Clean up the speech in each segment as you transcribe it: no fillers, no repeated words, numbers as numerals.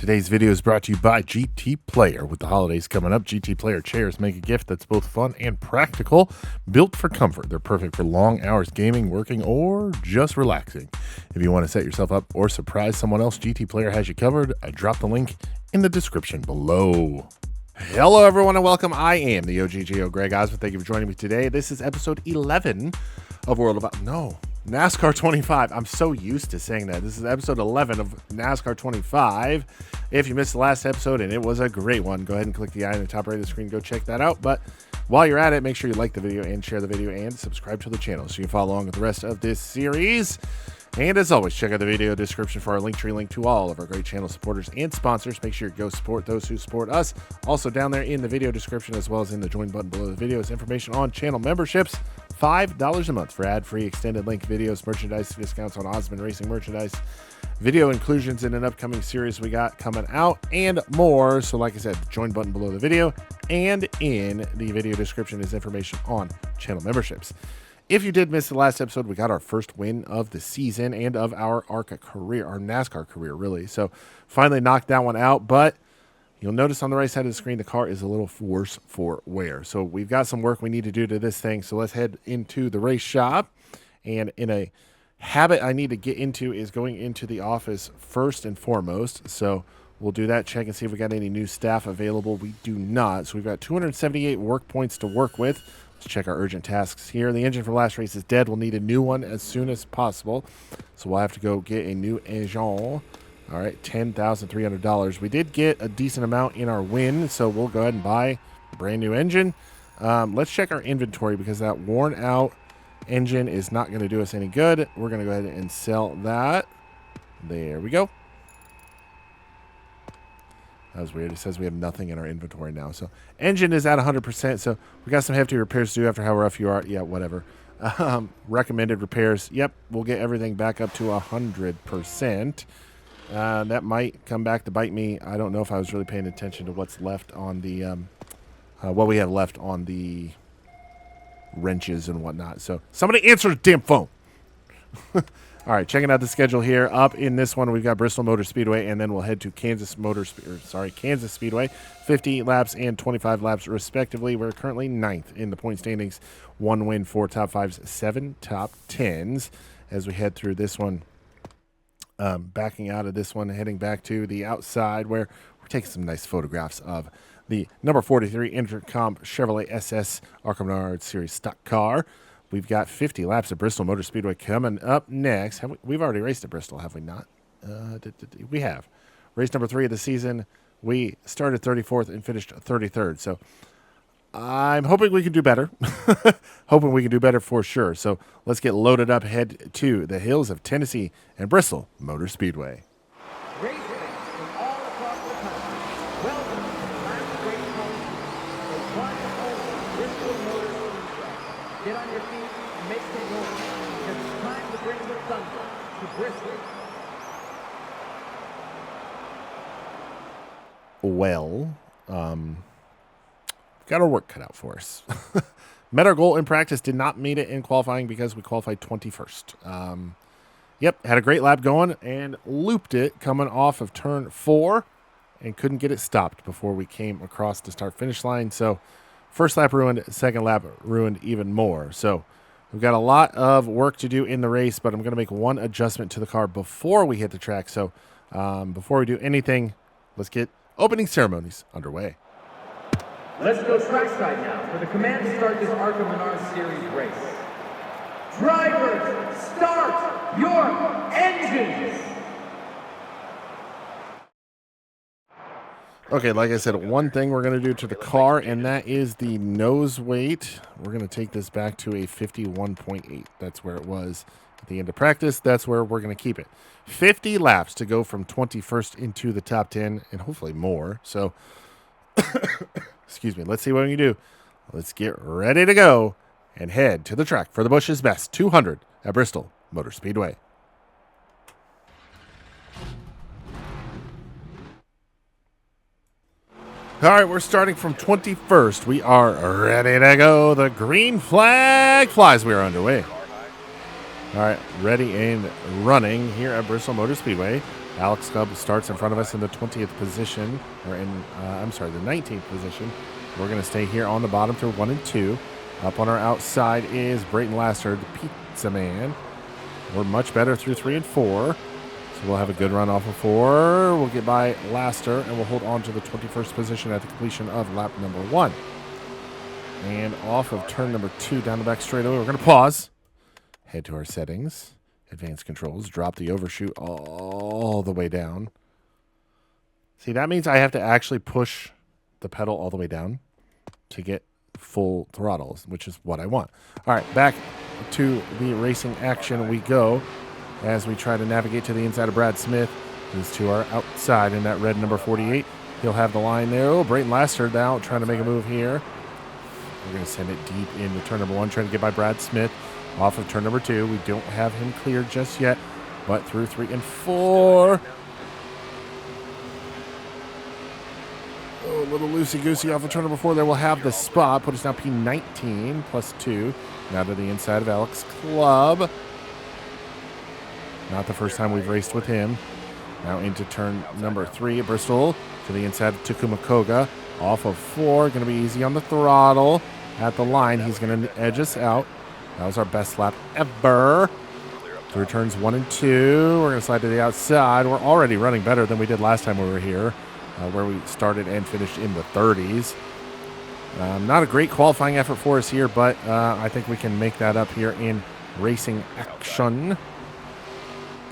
Today's video is brought to you by GT Player. With the holidays coming up, GT Player chairs make a gift that's both fun and practical. Built for comfort, they're perfect for long hours gaming, working, or just relaxing. If you want to set yourself up or surprise someone else, GT Player has you covered. I dropped the link in the description below. Hello everyone and welcome. I am the OGGO Greg Osmond. Thank you for joining me today. This is episode 11 of NASCAR 25. I'm so used to saying that. This is episode 11 of NASCAR 25. If you missed the last episode, and it was a great one, go ahead and click the eye in the top right of the screen. Go check that out. But while you're at it, make sure you like the video and share the video and subscribe to the channel so you can follow along with the rest of this series. And as always, check out the video description for our link to all of our great channel supporters and sponsors. Make sure you go support those who support us. Also down there in the video description, as well as in the join button below the video, is information on channel memberships. $5 a month for ad-free extended link videos, merchandise discounts on Osmond Racing merchandise, video inclusions in an upcoming series we got coming out, and more. So like I said, the join button below the video and in the video description is information on channel memberships. If you did miss the last episode, we got our first win of the season and of our ARCA career, our NASCAR career, really. So finally knocked that one out, but you'll notice on the right side of the screen, the car is a little worse for wear. So we've got some work we need to do to this thing. So let's head into the race shop. And in a habit I need to get into is going into the office first and foremost. So we'll do that, check and see if we got any new staff available. We do not. So we've got 278 work points to work with. Let's check our urgent tasks here. The engine from last race is dead. We'll need a new one as soon as possible. So we'll have to go get a new engine. All right, $10,300. We did get a decent amount in our win, so we'll go ahead and buy a brand new engine. Let's check our inventory because that worn out engine is not going to do us any good. We're going to go ahead and sell that. There we go. That was weird. It says we have nothing in our inventory now. So engine is at 100%, so we got some hefty repairs to do after how rough you are. Yeah, whatever. Recommended repairs. Yep, we'll get everything back up to 100%. That might come back to bite me. I don't know if I was really paying attention to what's left on the, what we have left on the wrenches and whatnot. So somebody answer the damn phone. All right, checking out the schedule here. Up in this one, we've got Bristol Motor Speedway, and then we'll head to Kansas Speedway. 50 laps and 25 laps respectively. We're currently 9th in the point standings. 1 win, 4 top 5s, 7 top 10s. As we head through this one. Backing out of this one, heading back to the outside where we're taking some nice photographs of the number 43 Intercom Chevrolet SS Arkham Menard Series stock car. We've got 50 laps at Bristol Motor Speedway coming up next. We've already raced at Bristol, have we not? We have. Race number 3 of the season. We started 34th and finished 33rd. So I'm hoping we can do better. Hoping we can do better for sure. So let's get loaded up, head to the hills of Tennessee and Bristol Motor Speedway. Racing from all across the country. Welcome to the last race home. The one and only Bristol Motor Speedway. Get on your feet and make some noise. Because it's time to bring the thunder to Bristol. Well, got our work cut out for us. Met our goal in practice, did not meet it in qualifying because we qualified 21st. Yep, had a great lap going and looped it coming off of turn 4 and couldn't get it stopped before we came across the start-finish line. So first lap ruined, second lap ruined even more. So we've got a lot of work to do in the race, but I'm going to make one adjustment to the car before we hit the track. So before we do anything, let's get opening ceremonies underway. Let's go trackside now for the command to start this Arkham Menard Series race. Drivers, start your engines! Okay, like I said, one thing we're going to do to the car, and that is the nose weight. We're going to take this back to a 51.8. That's where it was at the end of practice. That's where we're going to keep it. 50 laps to go from 21st into the top 10, and hopefully more. So, excuse me, let's see what we can do. Let's get ready to go and head to the track for the Bush's Best 200 at Bristol Motor Speedway. All right, we're starting from 21st. We are ready to go. The green flag flies. We are underway. All right, ready and running here at Bristol Motor Speedway. Alex Club starts in front of us in the 20th position, or in, the 19th position. We're going to stay here on the bottom through 1 and 2. Up on our outside is Brayton Laster, the Pizza Man. We're much better through 3 and 4. So we'll have a good run off of 4. We'll get by Laster, and we'll hold on to the 21st position at the completion of lap number 1. And off of turn number 2 down the back straightaway, we're going to pause. Head to our settings. Advanced controls. Drop the overshoot all the way down. See, that means I have to actually push the pedal all the way down to get full throttles, which is what I want. All right, back to the racing action we go as we try to navigate to the inside of Brad Smith. He's to our outside in that red number 48. He'll have the line there. Oh, Brayton Laster now trying to make a move here. We're going to send it deep into turn number 1, trying to get by Brad Smith. Off of turn number 2. We don't have him cleared just yet, but through 3 and 4. Oh, a little loosey-goosey off of turn number 4 there. We'll have the spot. Put us now P19 plus 2. Now to the inside of Alex Club. Not the first time we've raced with him. Now into turn number 3 at Bristol. To the inside of Takuma Koga. Off of 4. Going to be easy on the throttle. At the line, he's going to edge us out. That was our best lap ever. Through turns 1 and 2. We're going to slide to the outside. We're already running better than we did last time we were here, where we started and finished in the 30s. Not a great qualifying effort for us here, but I think we can make that up here in racing action.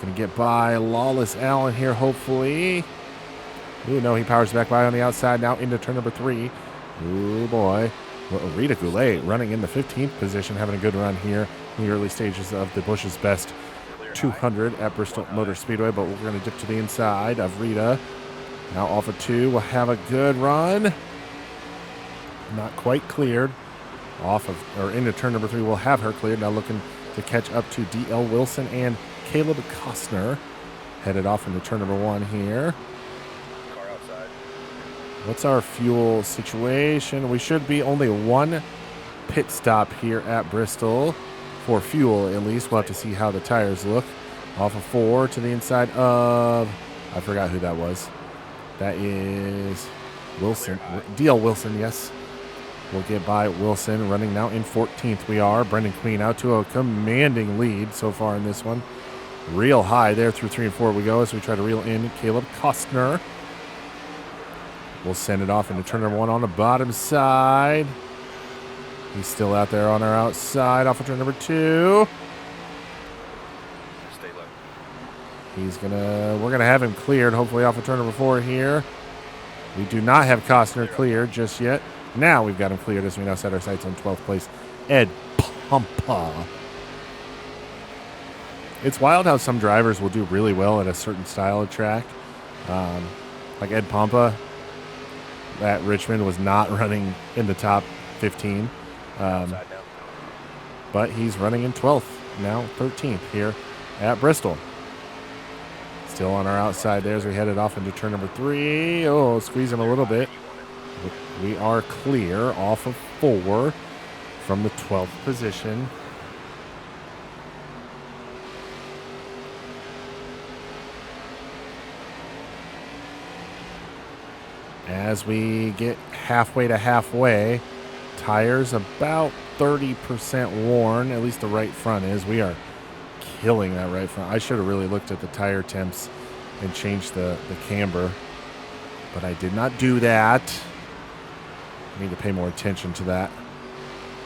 Going to get by Lawless Allen here, hopefully. Ooh, no, he powers back by on the outside now into turn number 3. Ooh, boy. Well, Rita Goulet running in the 15th position, having a good run here in the early stages of the Bush's Best 200 at Bristol Motor Speedway, but we're going to dip to the inside of Rita. Now off of 2, we'll have a good run. Not quite cleared. Off of, or into turn number 3, we'll have her cleared. Now looking to catch up to D.L. Wilson and Caleb Costner. Headed off into turn number 1 here. What's our fuel situation? We should be only 1 pit stop here at Bristol for fuel, at least. We'll have to see how the tires look. Off of 4 to the inside of, I forgot who that was. That is Wilson. D.L. Wilson, yes. We'll get by Wilson, running now in 14th. We are. Brendan Queen out to a commanding lead so far in this one. Real high there through 3 and 4 we go as we try to reel in Caleb Costner. We'll send it off into turn number 1 on the bottom side. He's still out there on our outside off of turn number 2. Stay We're low. gonna have him cleared, hopefully off of turn number 4 here. We do not have Costner cleared just yet. Now we've got him cleared as we now set our sights on 12th place. Ed Pumpa. It's wild how some drivers will do really well at a certain style of track. Like Ed Pumpa at Richmond was not running in the top 15. But he's running in 12th, now 13th here at Bristol. Still on our outside there as we headed off into turn number 3. Oh, squeeze him a little bit. We are clear off of 4 from the 12th position. As we get halfway to halfway, tires about 30% worn, at least the right front is. We are killing that right front. I should have really looked at the tire temps and changed the camber, but I did not do that. I need to pay more attention to that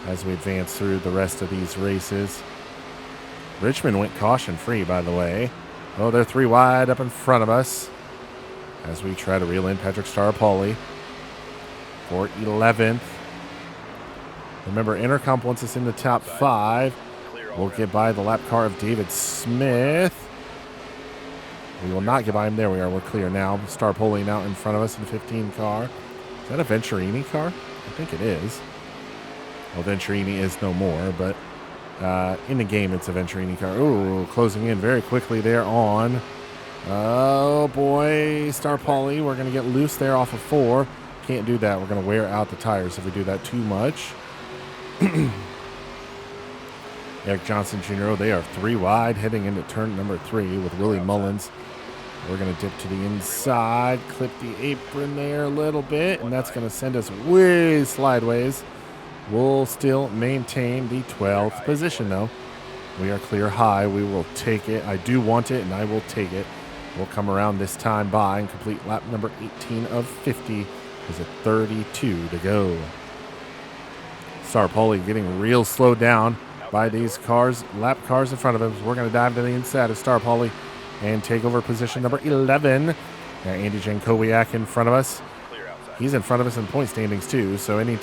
as we advance through the rest of these races. Richmond went caution-free, by the way. Oh, they're 3 wide up in front of us as we try to reel in Patrick Staropoli for 11th. Remember, Intercomp wants us in the top 5. We'll get by the lap car of David Smith. We will not get by him. There we are. We're clear now. Staropoli now in front of us in the 15 car. Is that a Venturini car? I think it is. Well, Venturini is no more, but in the game it's a Venturini car. Ooh, closing in very quickly there on. Oh, boy. Staropoli, we're going to get loose there off of 4. Can't do that. We're going to wear out the tires if we do that too much. Eric Johnson Jr., they are 3 wide heading into turn number 3 with Willie Mullins We're going to dip to the inside, clip the apron there a little bit, and that's going to send us way slideways. We'll still maintain the 12th position, though. We are clear high. We will take it. I do want it, and I will take it. We'll come around this time by and complete lap number 18 of 50. There's a 32 to go. Star Poli getting real slowed down by these cars, lap cars in front of him. So we're going to dive to the inside of Star Poli and take over position number 11. Now Andy Jankowiak in front of us. He's in front of us in point standings too. So any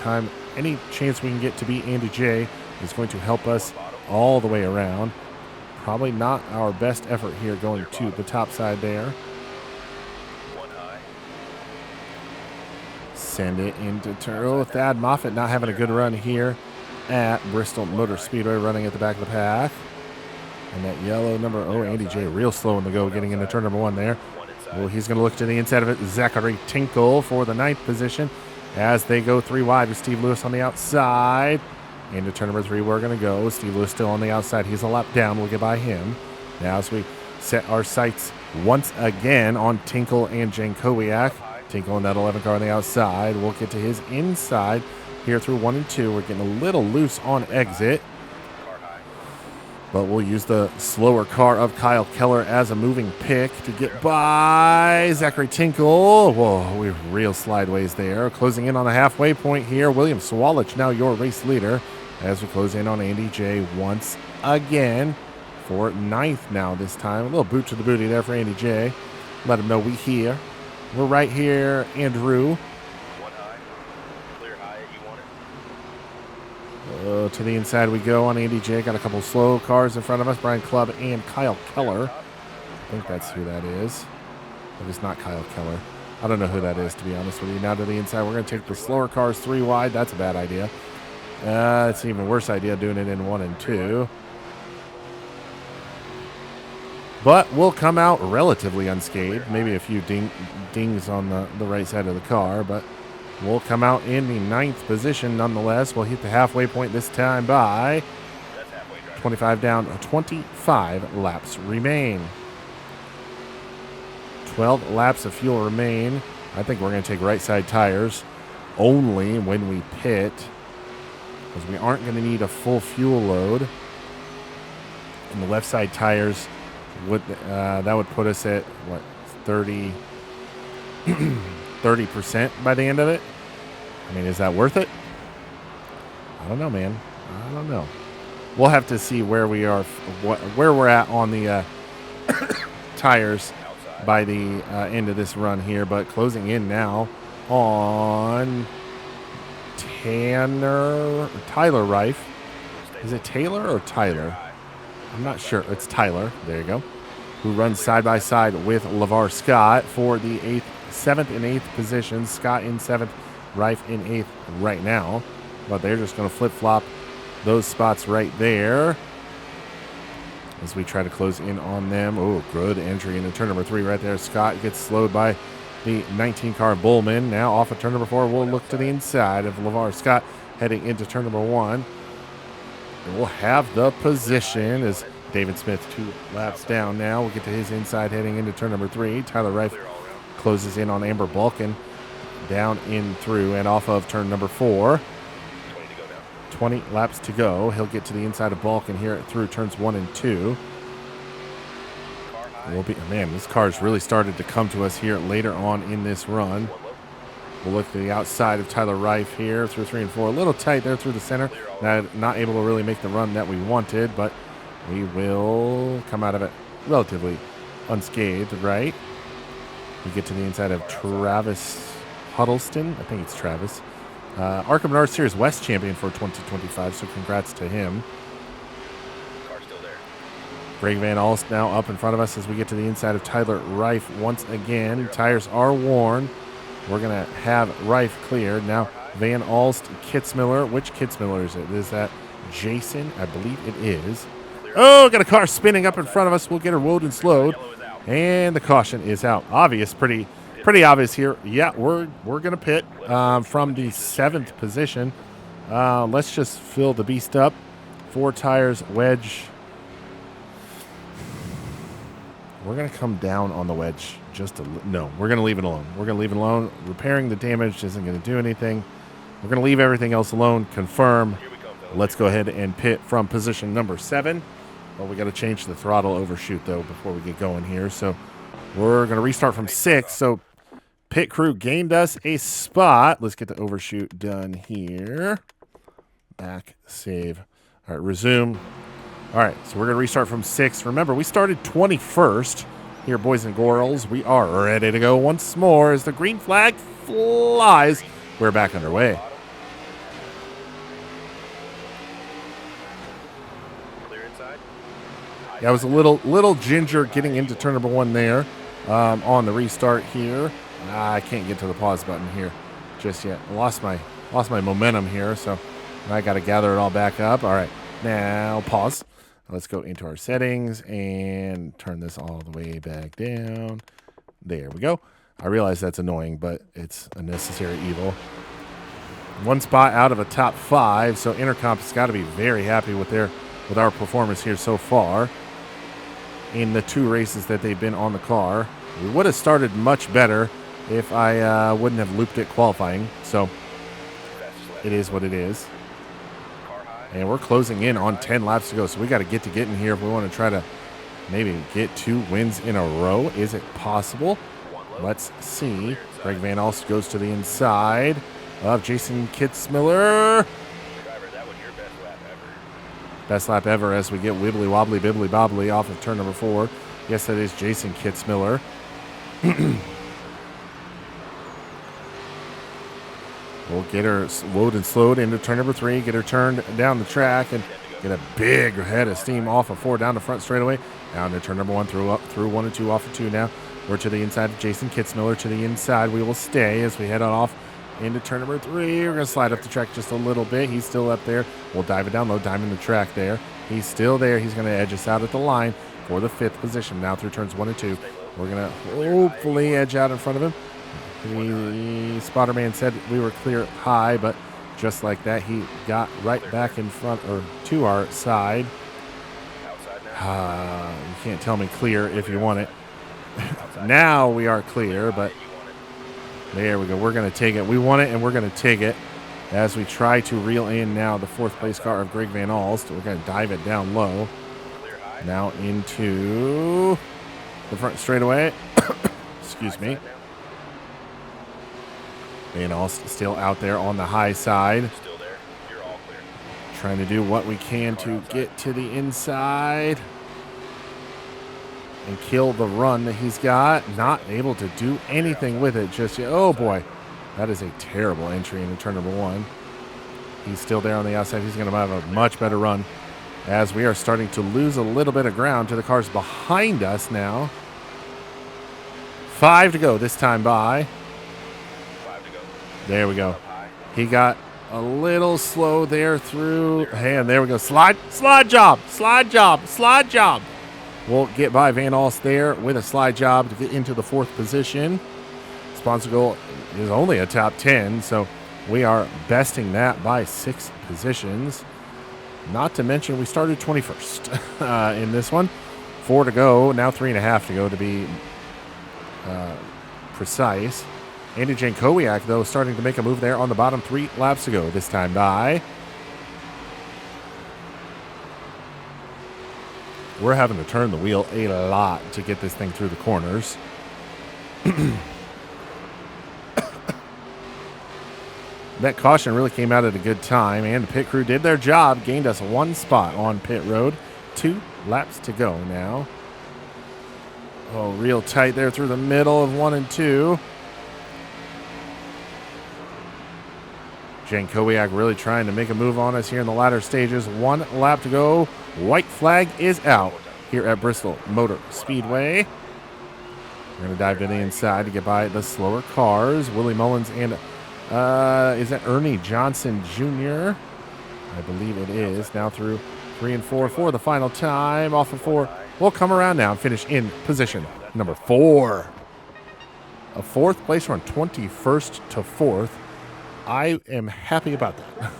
chance we can get to beat Andy J is going to help us all the way around. Probably not our best effort here going to the top side there. Send it into turn. Thad Moffitt not having a good run here at Bristol Motor Speedway, running at the back of the pack. And that yellow number, Andy J, real slow in the go, getting into turn number 1 there. Well, he's going to look to the inside of it. Zachary Tinkle for the 9th position as they go 3 wide with Steve Lewis on the outside. Into turn number 3, we're going to go. Steve Lewis still on the outside. He's a lap down. We'll get by him. Now as we set our sights once again on Tinkle and Jankowiak. Tinkle in that 11 car on the outside. We'll get to his inside here through 1 and 2. We're getting a little loose on exit. But we'll use the slower car of Kyle Keller as a moving pick to get by Zachary Tinkle. Whoa, we're real slideways there. Closing in on the halfway point here. William Swalich now your race leader as we close in on Andy J once again for 9th now this time. A little boot to the booty there for Andy J. Let him know we here. We're right here, Andrew. To the inside we go on Andy J. Got a couple slow cars in front of us. Brian Clubb and Kyle Keller. I think that's who that is. It is not Kyle Keller. I don't know who that is, to be honest with you. Now to the inside, we're going to take the slower cars 3 wide. That's a bad idea. It's an even worse idea doing it in 1 and 2. But we'll come out relatively unscathed. Maybe a few dings on the right side of the car, but we'll come out in the 9th position nonetheless. We'll hit the halfway point this time by 25 down, 25 laps remain. 12 laps of fuel remain. I think we're going to take right side tires only when we pit, because we aren't going to need a full fuel load. And the left side tires that would put us at what, 30% by the end of it. I mean, is that worth it? I don't know, man. I don't know. We'll have to see where we are, where we're at on the tires by the end of this run here. But closing in now on Tyler Reif. Is it Taylor or Tyler? I'm not sure. It's Tyler. There you go. Who runs side by side with LeVar Scott for the 7th and 8th positions. Scott in 7th, Reif in 8th right now. But they're just going to flip-flop those spots right there as we try to close in on them. Oh, good entry into turn number 3 right there. Scott gets slowed by the 19 car Bullman. Now off of turn number 4, we'll look to the inside of LeVar Scott heading into turn number 1. And we'll have the position as David Smith 2 laps down now. We'll get to his inside heading into turn number 3. Tyler Reif closes in on Amber Balkin down in through and off of turn number 4. 20 laps to go. He'll get to the inside of Balkin here through turns 1 and 2. Man, this car's really started to come to us here later on in this run. We'll look to the outside of Tyler Reif here through 3 and 4. A little tight there through the center. Not able to really make the run that we wanted, but we will come out of it relatively unscathed, right? We get to the inside of Travis Huddleston. I think it's Travis. ARCA Menard Series West champion for 2025, so congrats to him. Greg Van Alst now up in front of us as we get to the inside of Tyler Reif once again. Tires are worn. We're going to have Reif cleared. Now Van Alst, Kitzmiller. Which Kitzmiller is it? Is that Jason? I believe it is. Oh, got a car spinning up in front of us. We'll get her woed and slowed. And the caution is out. Obvious, pretty obvious here. Yeah, we're going to pit from the 7th position. Let's just fill the beast up. 4 tires, wedge. We're going to come down on the wedge just no, we're going to leave it alone. We're going to leave it alone. Repairing the damage isn't going to do anything. We're going to leave everything else alone. Confirm. Let's go ahead and pit from position number 7. Well, we got to change the throttle overshoot, though, before we get going here. So we're going to restart from 6. So pit crew gained us a spot. Let's get the overshoot done here. Back, save. All right, resume. All right, so we're going to restart from 6. Remember, we started 21st here, boys and girls. We are ready to go once more as the green flag flies. We're back underway. Yeah, I was a little ginger getting into turn number 1 there on the restart here. I can't get to the pause button here just yet. I lost my momentum here, so I got to gather it all back up. All right, now pause. Let's go into our settings and turn this all the way back down. There we go. I realize that's annoying, but it's a necessary evil. 1 spot out of a top 5, so Intercomp's got to be very happy with our performance here so far in the 2 races that they've been on the car. We would have started much better if I wouldn't have looped it qualifying, so it is what it is. And we're closing in on 10 laps to go, so we got to get in here if we want to try to maybe get 2 wins in a row. Is it possible? Let's see. Greg Van Alst goes to the inside of Jason Kitzmiller. Best lap ever as we get wibbly wobbly bibbly bobbly off of turn number 4. Yes, that is Jason Kitzmiller. We'll get her load and slowed into turn number 3, get her turned down the track, and get a big head of steam off of 4 down the front straightaway. Down to turn number 1, through 1 and 2, off of 2 now. We're to the inside of Jason Kitzmiller. To the inside, we will stay as we head on off into turn number 3. We're going to slide up the track just a little bit. He's still up there. We'll dive it down low, diamond the track there. He's still there. He's going to edge us out at the line for the 5th position. Now through turns 1 and 2. We're going to hopefully edge out in front of him. The spotter man said we were clear high, but just like that, he got right back in front or to our side. You can't tell me clear if you want it. Now we are clear, but there we go. We're going to take it. We want it, and we're going to take it as we try to reel in now the 4th place car of Greg Van Alst. We're going to dive it down low. Now into the front straightaway. Excuse me. Van Alst still out there on the high side. Trying to do what we can to get to the inside and kill the run that he's got. Not able to do anything with it just yet. Oh boy, that is a terrible entry into turn number 1. He's still there on the outside. He's going to have a much better run as we are starting to lose a little bit of ground to the cars behind us now. 5 to go this time by. There we go. He got a little slow there through. And there we go. Slide job. We'll get by Van Alst there with a slide job to get into the 4th position. Sponsor goal is only a top 10, so we are besting that by 6 positions. Not to mention we started 21st in this one. 4 to go. Now 3.5 to go to be precise. Andy Jankowiak, though, starting to make a move there on the bottom 3 laps to go this time by. We're having to turn the wheel a lot to get this thing through the corners. That caution really came out at a good time, and the pit crew did their job, gained us 1 spot on pit road. 2 laps to go now. Oh, real tight there through the middle of 1 and 2. Jankowiak really trying to make a move on us here in the latter stages. 1 lap to go. White flag is out here at Bristol Motor Speedway. We're going to dive to the inside to get by the slower cars. Willie Mullins and is that Ernie Johnson Jr.? I believe it is. Now through 3 and 4 for the final time. Off of 4. We'll come around now and finish in position number 4. A 4th place run, 21st to 4th. I am happy about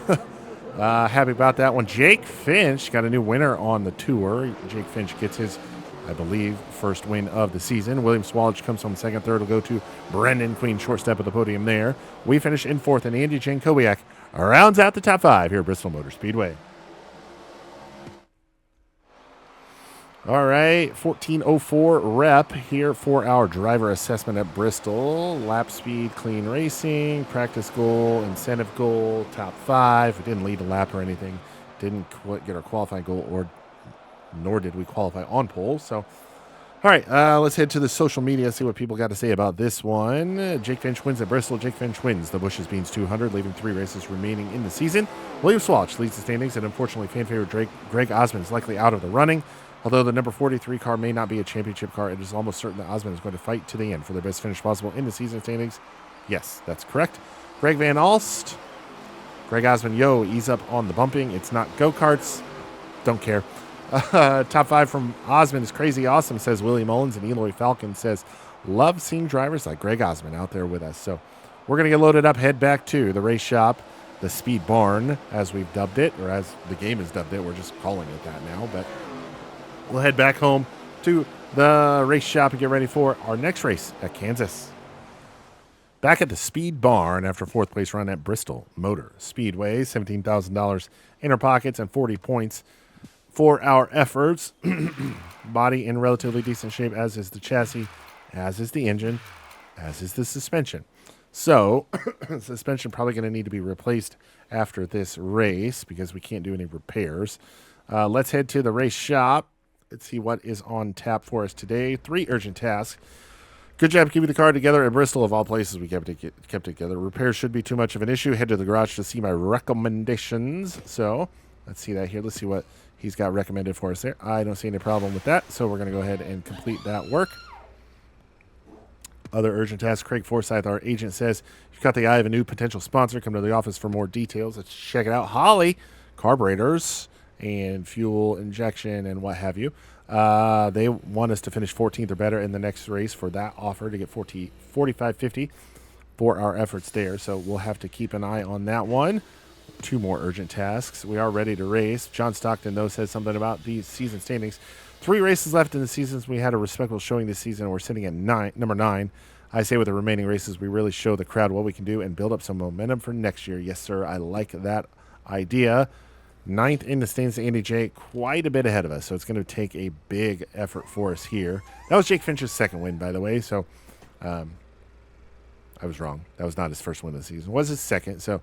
that. Happy about that one. Jake Finch got a new winner on the tour. Jake Finch gets his I believe, first win of the season. William Swalledge comes home second. Third will go to Brendan Queen, short step of the podium there. We finish in fourth, and Andy Jankowiak rounds out the top 5 here at Bristol Motor Speedway. All right, 14:04 rep here for our driver assessment at Bristol. Lap speed, clean racing, practice goal, incentive goal, top 5. We didn't lead a lap or anything. Didn't get our qualifying goal, nor did we qualify on pole. So, all right, let's head to the social media, see what people got to say about this one. Jake Finch wins at Bristol. Jake Finch wins the Bush's Beans 200, leaving 3 races remaining in the season. William Swalledge leads the standings, and unfortunately, fan favorite Greg Osmond is likely out of the running. Although the number 43 car may not be a championship car, it is almost certain that Osmond is going to fight to the end for the best finish possible in the season standings. Yes, that's correct. Greg Van Alst. Greg Osmond, ease up on the bumping. It's not go-karts. Don't care. Top 5 from Osmond is crazy awesome, says Willie Mullins. And Eloy Falcon says, love seeing drivers like Greg Osmond out there with us. So we're going to get loaded up, head back to the race shop, the Speed Barn, as we've dubbed it, or as the game has dubbed it. We're just calling it that now, but we'll head back home to the race shop and get ready for our next race at Kansas. Back at the Speed Barn after 4th place run at Bristol Motor Speedway, $17,000 in our pockets and 40 points for our efforts. Body in relatively decent shape, as is the chassis, as is the engine, as is the suspension. So, suspension probably going to need to be replaced after this race because we can't do any repairs. Let's head to the race shop. Let's see what is on tap for us today. 3 urgent tasks. Good job keeping the car together at Bristol. Of all places, we kept it together. Repairs should be too much of an issue. Head to the garage to see my recommendations. So let's see that here. Let's see what he's got recommended for us there. I don't see any problem with that, so we're going to go ahead and complete that work. Other urgent tasks. Craig Forsyth, our agent, says, you've got the eye of a new potential sponsor. Come to the office for more details. Let's check it out. Holly, carburetors and fuel injection and what have you. They want us to finish 14th or better in the next race for that offer to get $45.50 for our efforts there. So we'll have to keep an eye on that one. 2 more urgent tasks. We are ready to race. John Stockton, though, says something about these season standings. 3 races left in the seasons. We had a respectable showing this season. We're sitting at number 9. I say with the remaining races, we really show the crowd what we can do and build up some momentum for next year. Yes, sir. I like that idea. 9th in the standings, Andy J, quite a bit ahead of us, so it's going to take a big effort for us here. That was Jake Finch's 2nd win, by the way, so I was wrong. That was not his 1st win of the season. It was his 2nd, so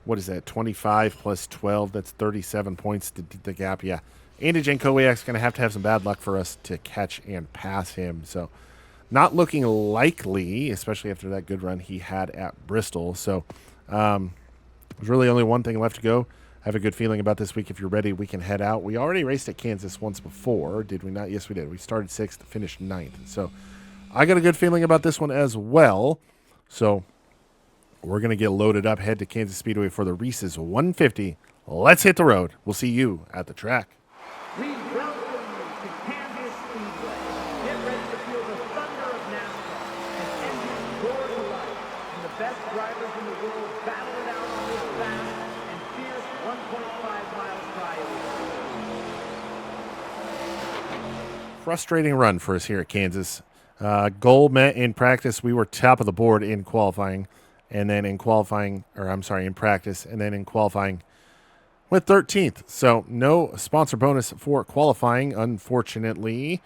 what is that, 25 plus 12, that's 37 points, the gap, yeah. Andy Jankowiak's going to have some bad luck for us to catch and pass him, so not looking likely, especially after that good run he had at Bristol, so there's really only one thing left to go. I have a good feeling about this week. If you're ready, we can head out. We already raced at Kansas once before, did we not? Yes, we did. We started 6th, finished 9th. So I got a good feeling about this one as well. So we're going to get loaded up, head to Kansas Speedway for the Reese's 150. Let's hit the road. We'll see you at the track. We welcome you to Kansas Speedway. Get ready to feel the thunder of NASCAR as engines roar to life and the best drivers in the world battle it out on this fast and fierce 1.5 miles per hour. Frustrating run for us here at Kansas. Goal met in practice. We were top of the board in qualifying, and then in practice, and then in qualifying went 13th. So no sponsor bonus for qualifying, unfortunately,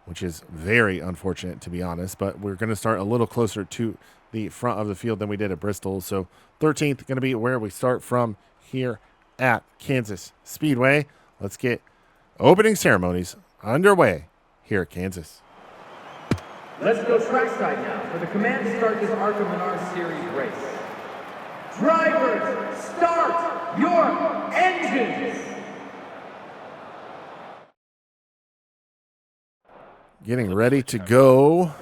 which is very unfortunate, to be honest. But we're going to start a little closer to the front of the field than we did at Bristol. So 13th going to be where we start from here at Kansas Speedway. Let's get opening ceremonies underway here at Kansas. Let's go trackside now for the command to start this ARCA Menard Series race. Drivers, start your engines! Getting ready to go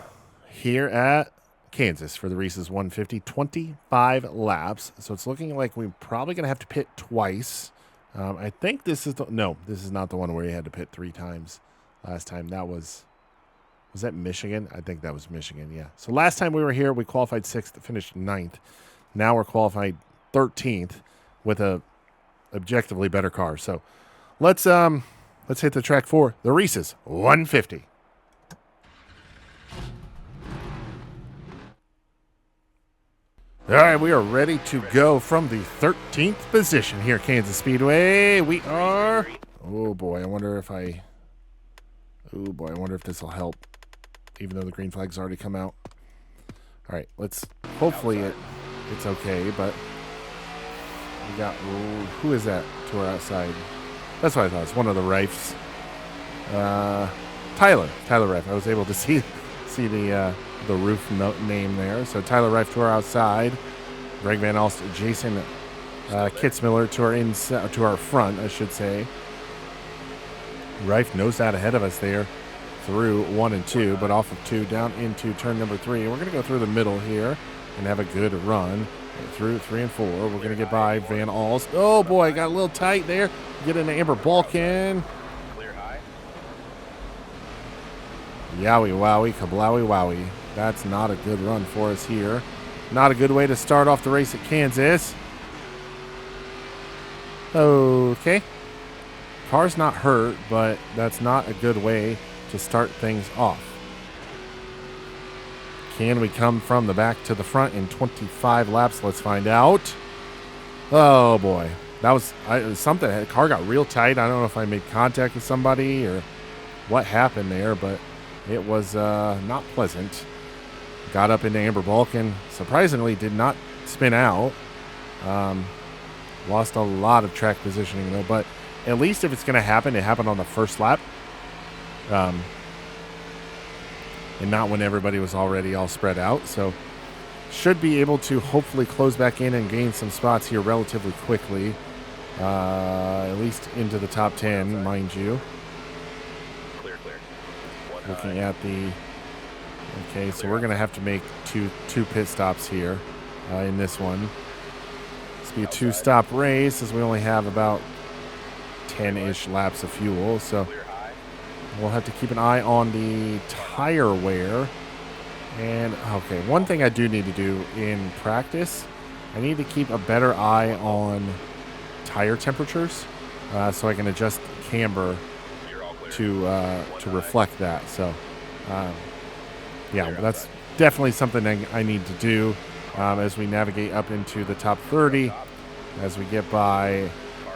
here at Kansas for the Reese's 150, 25 laps. So it's looking like we're probably going to have to pit twice. I think this is this is not the one where you had to pit 3 times last time. That was that Michigan? I think that was Michigan, yeah. So last time we were here, we qualified 6th, finished 9th. Now we're qualified 13th with a objectively better car. So let's hit the track for the Reese's 150. All right, we are ready to go from the 13th position here at Kansas Speedway. We are. Oh boy, I wonder if this will help, even though the green flag's already come out. All right, let's. Hopefully it's okay, but we got. Who is that to our outside? That's what I thought. It's one of the Rifes. Tyler Rife. I was able to see the roof name there. So Tyler Rife to our outside. Greg Van Alst, Jason Kitzmiller to our front, I should say. Rife knows that ahead of us there through 1 and 2, but off of 2 down into turn number 3. We're going to go through the middle here and have a good run through 3 and 4. We're going to get by Van Alst. Oh boy, got a little tight there. Get into Amber Balkan. Yowie wowie, kablowie wowie. That's not a good run for us here. Not a good way to start off the race at Kansas. Okay. Car's not hurt, but that's not a good way to start things off. Can we come from the back to the front in 25 laps? Let's find out. Oh boy. That was something. The car got real tight. I don't know if I made contact with somebody or what happened there, but it was not pleasant. Got up into Amber Balkan. Surprisingly, did not spin out. Lost a lot of track positioning, though. But at least if it's going to happen, it happened on the first lap. And not when everybody was already all spread out. So should be able to hopefully close back in and gain some spots here relatively quickly. At least into the top 10, mind you. Clear. Looking at the... Okay, so we're going to have to make two pit stops here in this one. This will be a 2-stop race as we only have about 10-ish laps of fuel. So we'll have to keep an eye on the tire wear. And, okay, one thing I do need to do in practice, I need to keep a better eye on tire temperatures so I can adjust camber to reflect that. So, yeah, that's definitely something I need to do as we navigate up into the top 30. As we get by,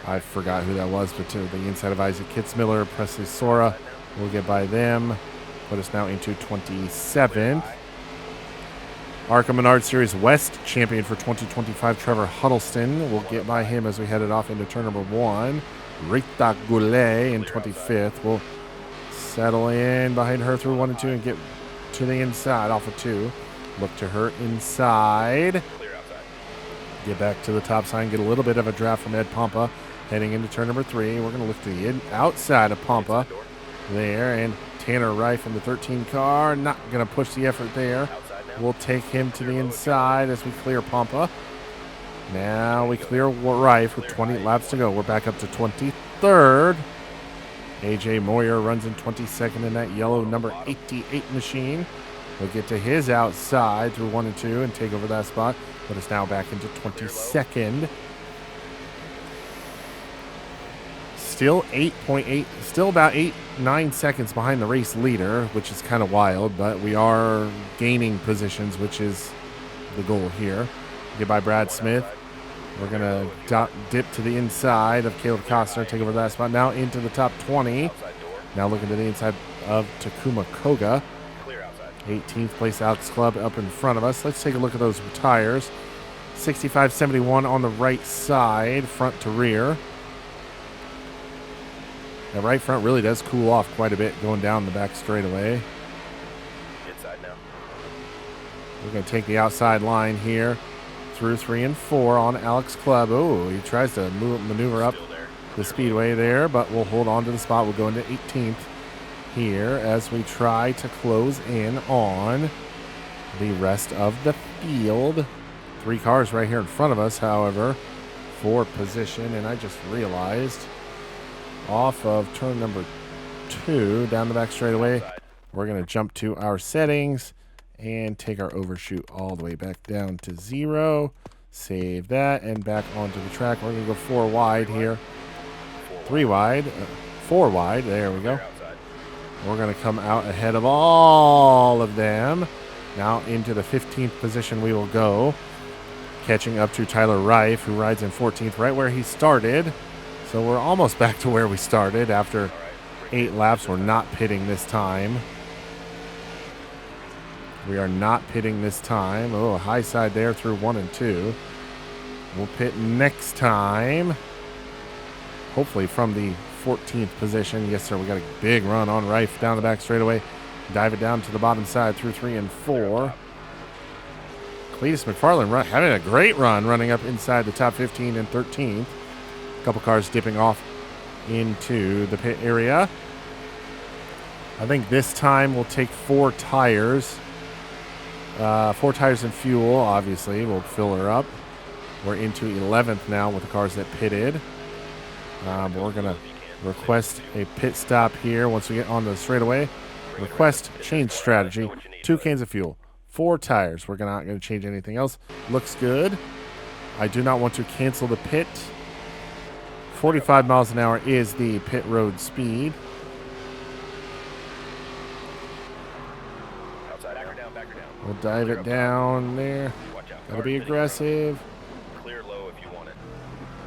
I forgot who that was, but to the inside of Isaac Kitzmiller, Presley Sora, we'll get by them. Put us now into 27th. ARCA Menard Series West champion for 2025, Trevor Huddleston. We'll get by him as we headed off into turn number 1. Rita Goulet in 25th. We'll settle in behind her through 1 and 2 and get to the inside off of 2. Look to her inside. Get back to the top sign. Get a little bit of a draft from Ed Pompa heading into turn number 3. We're going to look to the outside of Pompa there. And Tanner Rife from the 13 car. Not going to push the effort there. We'll take him to the inside as we clear Pompa. Now we clear Rife with 20 laps to go. We're back up to 23rd. AJ Moyer runs in 22nd in that yellow number 88 machine. We'll get to his outside through 1 and 2 and take over that spot. Put us now back into 22nd. Still 8.8, still about 8-9 seconds behind the race leader, which is kind of wild, but we are gaining positions, which is the goal here. Get by Brad Smith. We're going to dip to the inside of Caleb Costner, take over that spot. Now into the top 20. Now looking to the inside of Takuma Koga. 18th place Alex Club up in front of us. Let's take a look at those tires. 65-71 on the right side, front to rear. The right front really does cool off quite a bit going down the back straightaway. Inside now. We're going to take the outside line here through 3 and 4 on Alex Club. Oh, he tries to maneuver up the speedway there, but we'll hold on to the spot. We'll go into 18th here as we try to close in on the rest of the field. 3 cars right here in front of us, however, for position. And I just realized off of turn number 2 down the back straightaway, we're going to jump to our settings and take our overshoot all the way back down to 0. Save that and back onto the track. We're going to go 4 wide here. 3 wide. 4 wide. There we go. We're going to come out ahead of all of them. Now into the 15th position we will go. catching up to Tyler Reif, who rides in 14th, right where he started. So we're almost back to where we started after 8 laps. We're not pitting this time. We are not pitting this time. Oh, high side there through 1 and 2. We'll pit next time. Hopefully from the 14th position. Yes, sir. We got a big run on Reif down the back straightaway. Dive it down to the bottom side through 3 and 4. Cletus McFarland having a great run running up inside the top 15 and 13th. A couple cars dipping off into the pit area. I think this time we'll take 4 tires. 4 tires and fuel, obviously. We'll fill her up. We're into 11th now with the cars that pitted. But we're going to request a pit stop here once we get on the straightaway. Request change strategy. 2 cans of fuel. 4 tires. We're not going to change anything else. Looks good. I do not want to cancel the pit. 45 miles an hour is the pit road speed. We'll dive it down there. Gotta be aggressive. Clear low if you want it.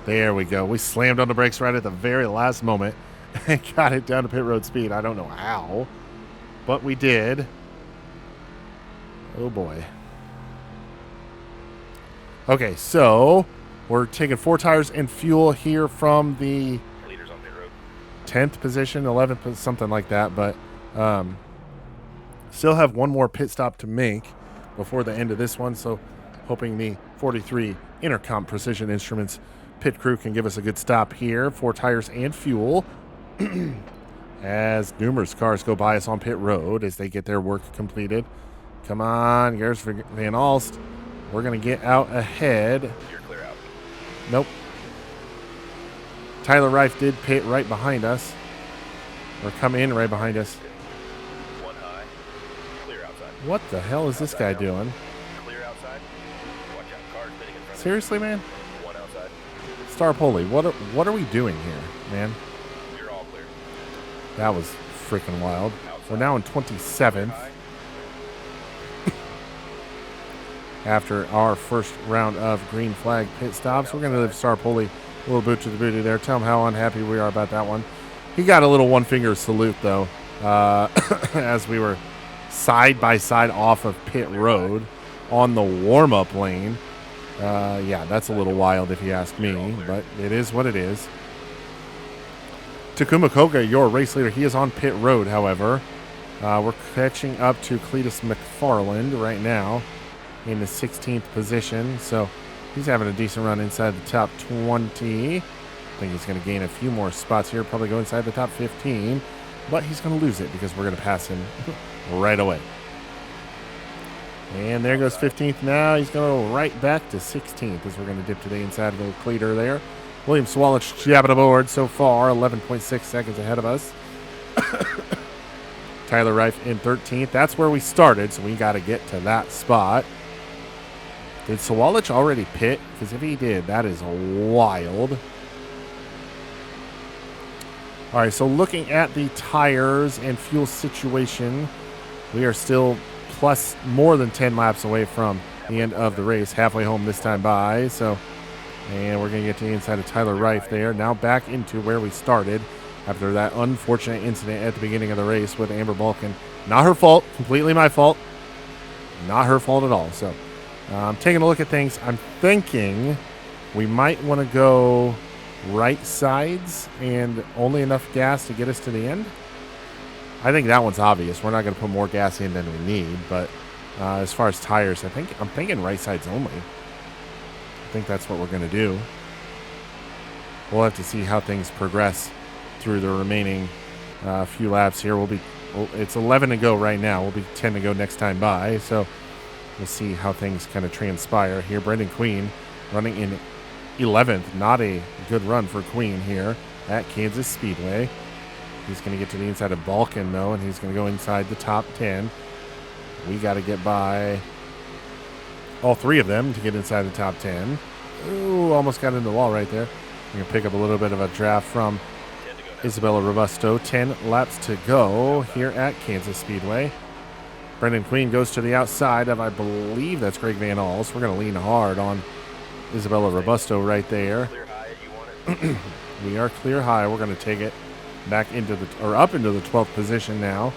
There we go. We slammed on the brakes right at the very last moment and got it down to pit road speed. I don't know how, but we did. Oh boy. Okay, so we're taking 4 tires and fuel here from the Leaders on pit road. 10th position, 11th, something like that, but still have one more pit stop to make before the end of this one, so hoping the 43 Intercom Precision Instruments pit crew can give us a good stop here. 4 tires and fuel as numerous cars go by us on pit road as they get their work completed. Come on, Gers Van Alst. We're going to get out ahead. You're clear out. Nope. Tyler Reif did pit right behind us. Or come in right behind us. 1 high. Clear outside. What the hell is this guy doing? Clear outside. Watch out. Cars pitting in front of Seriously, man? you. 1 outside. Star Poli, what are we doing here, man? You're all clear. That was freaking wild. We're now in 27th. High. After our first round of green flag pit stops. We're going to give Star Poli a little boot to the booty there. Tell him how unhappy we are about that one. He got a little one-finger salute, though, as we were side by side off of pit road on the warm-up lane. Yeah, that's a little wild if you ask me, but it is what it is. Takuma Koga, your race leader, he is on pit road, however. We're catching up to Cletus McFarland right now in the 16th position, so he's having a decent run inside the top 20. I think he's going to gain a few more spots here, probably go inside the top 15, but he's going to lose it because we're going to pass him right away. And there goes 15th now. He's going to go right back to 16th as we're going to dip to the inside of the cleater there. William Swalich jabbing aboard so far, 11.6 seconds ahead of us. Tyler Reif in 13th. That's where we started, so we got to get to that spot. Did Swalich already pit? Because if he did, that is wild. All right, so looking at the tires and fuel situation, we are still plus more than 10 laps away from the end of the race. Halfway home this time by. And we're going to get to the inside of Tyler Reif there. Now back into where we started after that unfortunate incident at the beginning of the race with Amber Balkan. Not her fault. Completely my fault. Not her fault at all. So I'm taking a look at things. I'm thinking we might want to go right sides and only enough gas to get us to the end. I think that one's obvious. We're not going to put more gas in than we need. But as far as tires, I'm thinking right sides only. I think that's what we're going to do. We'll have to see how things progress through the remaining few laps here. It's 11 to go right now. We'll be 10 to go next time by. So we'll see how things kind of transpire here. Brendan Queen running in 11th. Not a good run for Queen here at Kansas Speedway. He's going to get to the inside of Balkan, though, and he's going to go inside the top 10. We got to get by all 3 of them to get inside the top 10. Ooh, almost got into the wall right there. We're going to pick up a little bit of a draft from Isabella Robusto. 10 laps to go here at Kansas Speedway. Brendan Queen goes to the outside of, I believe that's Greg Van Alst. We're going to lean hard on Isabella Robusto right there. Clear high, you want it? We are clear high. We're going to take it back into up into the 12th position now.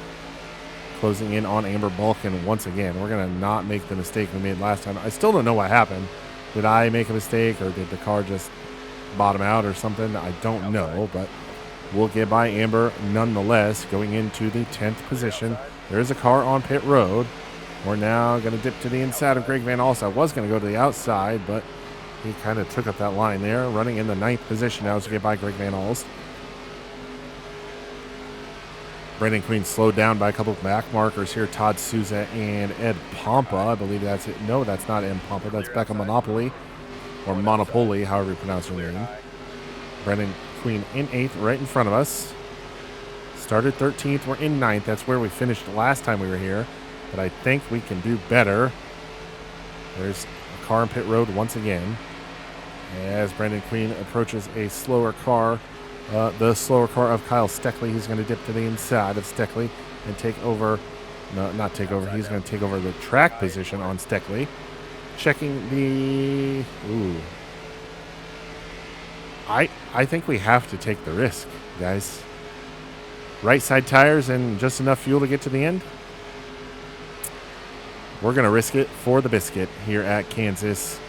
Closing in on Amber Balkan once again. We're going to not make the mistake we made last time. I still don't know what happened. Did I make a mistake or did the car just bottom out or something? I don't know, but we'll get by Amber nonetheless. Going into the 10th position. There is a car on pit road. We're now going to dip to the inside of Greg Van Alst. I was going to go to the outside, but he kind of took up that line there. Running in the 9th position now as we get by Greg Van Alst. Brendan Queen slowed down by a couple of back markers here. Todd Souza and Ed Pompa. I believe that's it. No, that's not Ed Pompa. That's Becca Monopoly. Or Monopoly, however you pronounce her name. Brendan Queen in 8th, right in front of us. Started 13th. We're in 9th. That's where we finished last time we were here. But I think we can do better. There's a car on pit road once again. As Brendan Queen approaches a slower car. The slower car of Kyle Steckley. He's going to dip to the inside of Steckley and take over. No, not take over. He's going to take over the track position on Steckley. Checking the. Ooh. I think we have to take the risk, guys. Right side tires and just enough fuel to get to the end. We're going to risk it for the biscuit here at Kansas.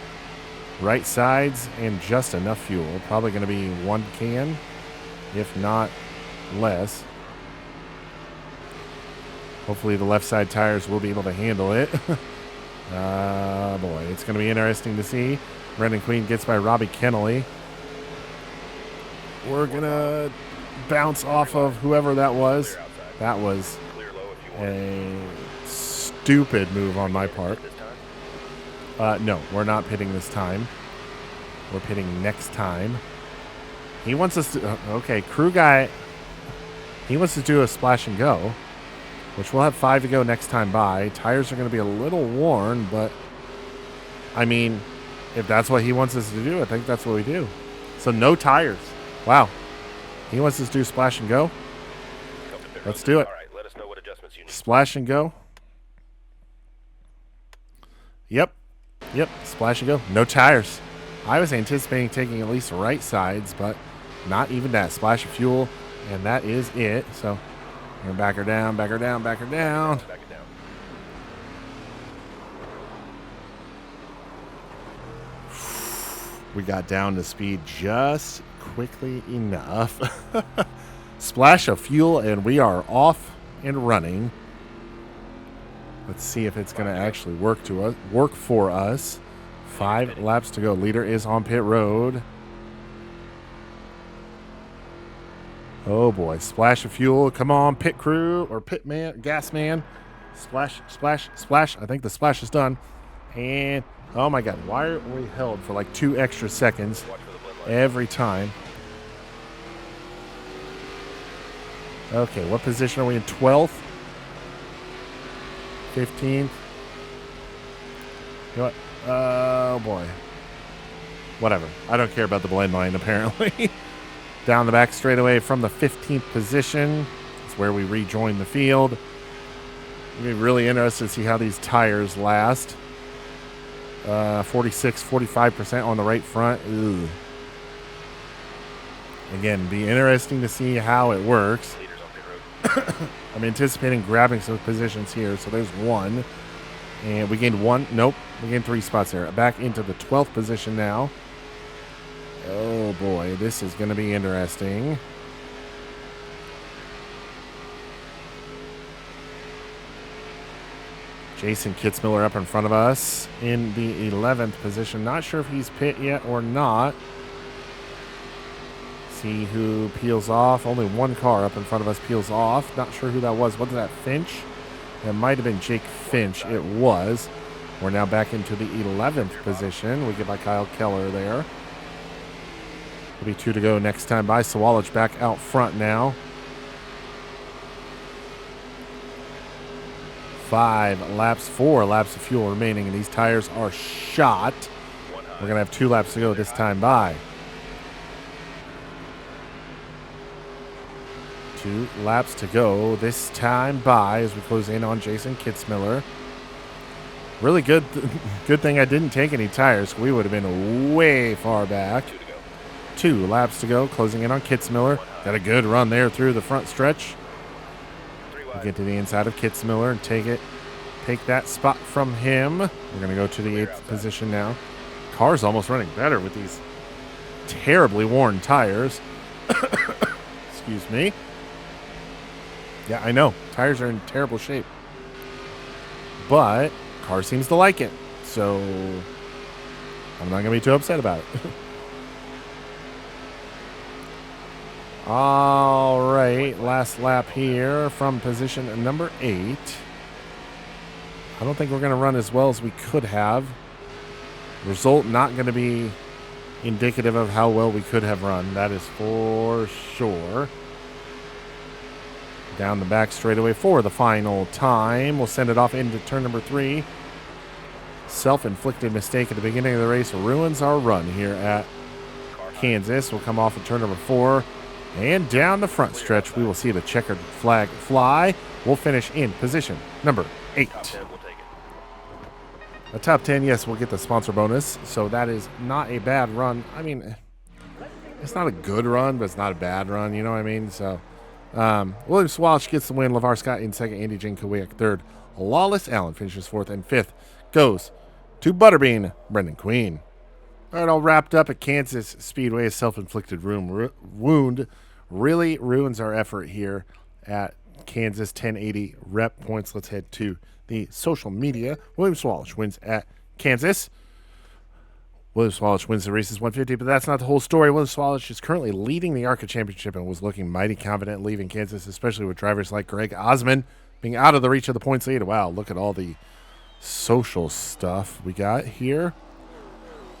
Right sides and just enough fuel. Probably going to be 1 can, if not less. Hopefully the left side tires will be able to handle it. Boy, it's going to be interesting to see. Brendan Queen gets by Robbie Kennelly. We're going to bounce off of whoever that was. That was a stupid move on my part. No, we're not pitting this time. We're pitting next time. He wants us to... Okay, crew guy... He wants to do a splash and go, which we'll have 5 to go next time by. Tires are going to be a little worn, but... I mean, if that's what he wants us to do, I think that's what we do. So no tires. Wow. He wants us to do splash and go. Let's do it. All right, let us know what adjustments you need. Splash and go. Yep. Splash and go. No tires. I was anticipating taking at least right sides, but not even that. Splash of fuel, and that is it. So we're going to back her down, back her down, back her down. Back it down. We got down to speed just quickly enough. Splash of fuel, and we are off and running. Let's see if it's going to actually work for us. 5 laps to go. Leader is on pit road. Oh boy, splash of fuel. Come on, pit crew or pit man, gas man. Splash, splash, splash. I think the splash is done. And oh my God, why are we held for like 2 extra seconds every time? Okay, what position are we in? 12th? 15th? You know what? Oh boy. Whatever. I don't care about the blend line apparently. Down the back straightaway from the 15th position. It's where we rejoin the field. It'll be really interested to see how these tires last. 46, 45% on the right front. Ugh. Again, be interesting to see how it works. I'm anticipating grabbing some positions here. So there's 1. And we gained 1. Nope. We gained 3 spots there. Back into the 12th position now. Oh boy, this is going to be interesting. Jason Kitzmiller up in front of us in the 11th position. Not sure if he's pit yet or not. See who peels off. Only 1 car up in front of us peels off. Not sure who that was. Was that Finch? That might have been Jake Finch. It was. We're now back into the 11th position. We get by Kyle Keller there. Will be 2 to go next time by. Sawallich back out front now. 5 laps, 4 laps of fuel remaining, and these tires are shot. We're going to have 2 laps to go this time by. 2 laps to go this time by as we close in on Jason Kitzmiller. Really good thing I didn't take any tires. We would have been way far back. 2 to go. 2 laps to go, closing in on Kitzmiller. Got a good run there through the front stretch. 3 We wide. get to the inside of Kitzmiller and take that spot from him. We're going to go to the 8th position now. Car's almost running better with these terribly worn tires. Excuse me. Yeah, I know. Tires are in terrible shape. But car seems to like it. So I'm not going to be too upset about it. All right. Last lap here from position number 8. I don't think we're going to run as well as we could have. Result not going to be indicative of how well we could have run. That is for sure. Down the back straightaway for the final time. We'll send it off into turn number 3. Self-inflicted mistake at the beginning of the race ruins our run here at Kansas. We'll come off of turn number 4. And down the front stretch, we will see the checkered flag fly. We'll finish in position number 8. Top 10 will take it. A top 10, yes, we'll get the sponsor bonus. So that is not a bad run. I mean, it's not a good run, but it's not a bad run. You know what I mean? So William Swalch gets the win. LeVar Scott in second. Andy Jane Kuwiak third. Lawless Allen finishes 4th. And 5th goes to Butterbean Brendan Queen. All right, all wrapped up at Kansas Speedway. A self-inflicted wound really ruins our effort here at Kansas 1080 rep points. Let's head to the social media. William Swalch wins at Kansas. William Swalch wins the races 150, but that's not the whole story. William Swalch is currently leading the ARCA Championship and was looking mighty confident leaving Kansas, especially with drivers like Greg Osmond being out of the reach of the points lead. Wow, look at all the social stuff we got here.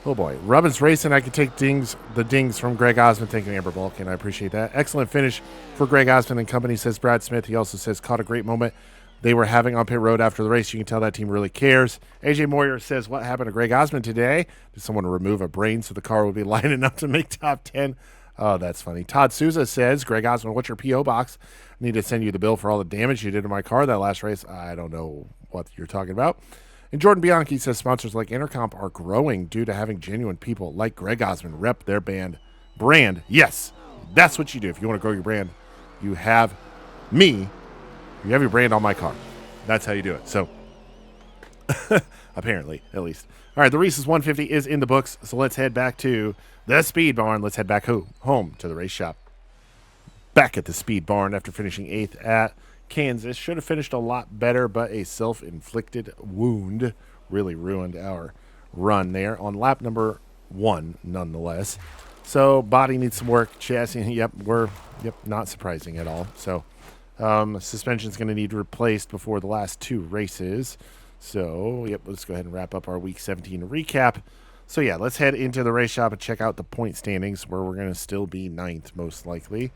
Oh boy, Rubbins Racing. I could take the dings from Greg Osmond. Thank you, Amber Balkan. I appreciate that. Excellent finish for Greg Osmond and company, says Brad Smith. He also says caught a great moment they were having on pit road after the race. You can tell that team really cares. AJ Moyer says, what happened to Greg Osmond today? Did someone remove a brain so the car would be lining up to make top 10? Oh, that's funny. Todd Souza says, Greg Osmond, what's your P.O. box? I need to send you the bill for all the damage you did to my car that last race. I don't know what you're talking about. And Jordan Bianchi says sponsors like Intercomp are growing due to having genuine people like Greg Osmond rep their brand. Yes, that's what you do. If you want to grow your brand, you have me. You have your brand on my car. That's how you do it. So, apparently, at least. All right, the Reese's 150 is in the books, so let's head back to the Speed Barn. Let's head back home to the race shop. Back at the Speed Barn after finishing 8th at Kansas. Should have finished a lot better, but a self-inflicted wound really ruined our run there on lap number 1, nonetheless. So, body needs some work. Chassis, not surprising at all. So, suspension's going to need replaced before the last 2 races. So, let's go ahead and wrap up our Week 17 recap. So, let's head into the race shop and check out the point standings, where we're going to still be 9th, most likely.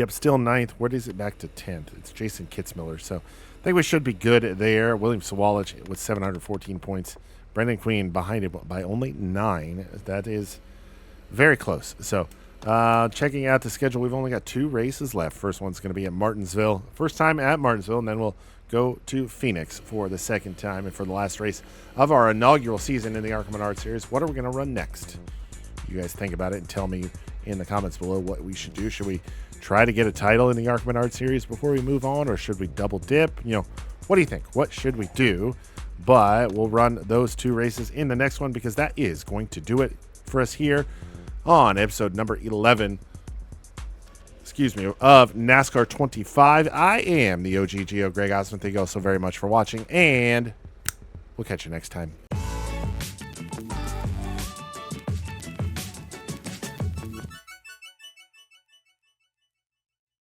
Still 9th. What is it back to 10th? It's Jason Kitzmiller. So, I think we should be good there. William Sawalich with 714 points. Brendan Queen behind him by only 9. That is very close. So, checking out the schedule, we've only got 2 races left. First one's going to be at Martinsville. First time at Martinsville, and then we'll go to Phoenix for the second time and for the last race of our inaugural season in the ARCA Menard Series. What are we going to run next? You guys think about it and tell me in the comments below what we should do. Should we try to get a title in the ARCA Menard Series before we move on, or should we double dip? What do you think? What should we do? But we'll run those 2 races in the next one, because that is going to do it for us here on episode number 11, of NASCAR 25. I am the OG Geo, Greg Osmond. Thank you all so very much for watching, and we'll catch you next time.